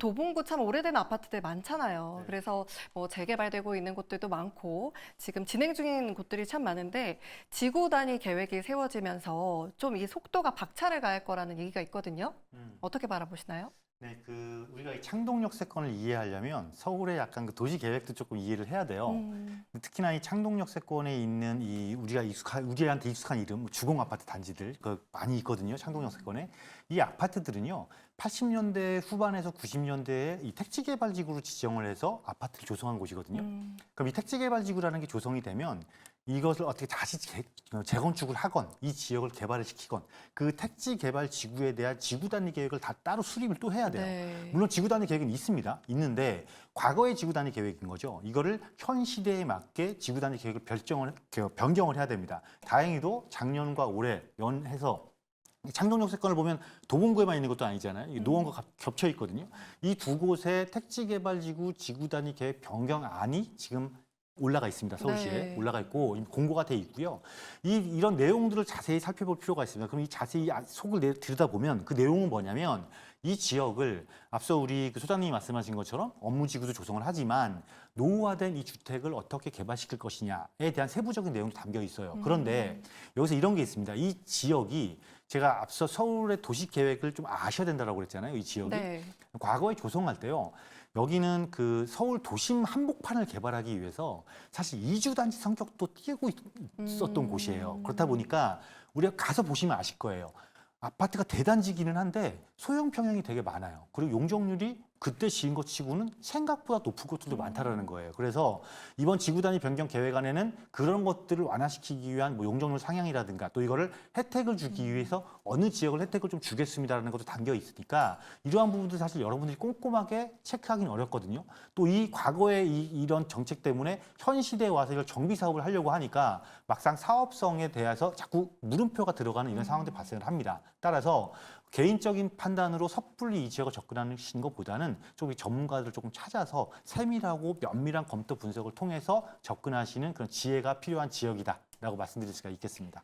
도봉구 참 오래된 아파트들 많잖아요. 네. 그래서 뭐 재개발되고 있는 곳들도 많고 지금 진행 중인 곳들이 참 많은데 지구 단위 계획이 세워지면서 좀 이 속도가 박차를 가할 거라는 얘기가 있거든요. 어떻게 바라보시나요? 네, 우리가 이 창동역 세권을 이해하려면 서울의 약간 그 도시 계획도 조금 이해를 해야 돼요. 특히나 이 창동역 세권에 있는 우리한테 익숙한 이름, 주공 아파트 단지들 많이 있거든요. 창동역 세권에 이 아파트들은요, 80년대 후반에서 90년대에 이 택지개발지구로 지정을 해서 아파트를 조성한 곳이거든요. 그럼 이 택지개발지구라는 게 조성이 되면 이것을 어떻게 다시 재건축을 하건 이 지역을 개발을 시키건 그 택지 개발 지구에 대한 지구 단위 계획을 다 따로 수립을 또 해야 돼요. 네. 물론 지구 단위 계획은 있는데 과거의 지구 단위 계획인 거죠. 이거를 현 시대에 맞게 지구 단위 계획을 변경을 해야 됩니다. 다행히도 작년과 올해 연해서 창동역 세권을 보면 도봉구에만 있는 것도 아니잖아요. 노원과 겹쳐 있거든요. 이 두 곳의 택지 개발 지구 지구 단위 계획 변경안이 지금 올라가 있습니다. 서울시에 네. 올라가 있고 공고가 돼 있고요. 이런 내용들을 자세히 살펴볼 필요가 있습니다. 그럼 이 자세히 속을 들여다보면 그 내용은 뭐냐면 이 지역을 앞서 우리 그 소장님이 말씀하신 것처럼 업무지구도 조성을 하지만 노후화된 이 주택을 어떻게 개발시킬 것이냐에 대한 세부적인 내용도 담겨 있어요. 그런데 여기서 이런 게 있습니다. 이 지역이 제가 앞서 서울의 도시 계획을 좀 아셔야 된다고 그랬잖아요. 이 지역이. 네. 과거에 조성할 때요. 여기는 그 서울 도심 한복판을 개발하기 위해서 사실 이주단지 성격도 띄고 있었던 곳이에요. 그렇다 보니까 우리가 가서 보시면 아실 거예요. 아파트가 대단지기는 한데 소형 평형이 되게 많아요. 그리고 용적률이 그때 지은 것 치고는 생각보다 높은 곳들도 많다라는 거예요. 그래서 이번 지구 단위 변경 계획안에는 그런 것들을 완화시키기 위한 뭐 용적률 상향이라든가 또 이거를 혜택을 주기 위해서 어느 지역을 혜택을 좀 주겠습니다라는 것도 담겨 있으니까 이러한 부분들 사실 여러분들이 꼼꼼하게 체크하기는 어렵거든요. 또 이 과거의 이런 정책 때문에 현 시대에 와서 이걸 정비 사업을 하려고 하니까 막상 사업성에 대해서 자꾸 물음표가 들어가는 이런 상황들이 발생을 합니다. 따라서 개인적인 판단으로 섣불리 이 지역을 접근하시는 것보다는 좀 전문가들을 조금 찾아서 세밀하고 면밀한 검토 분석을 통해서 접근하시는 그런 지혜가 필요한 지역이다라고 말씀드릴 수가 있겠습니다.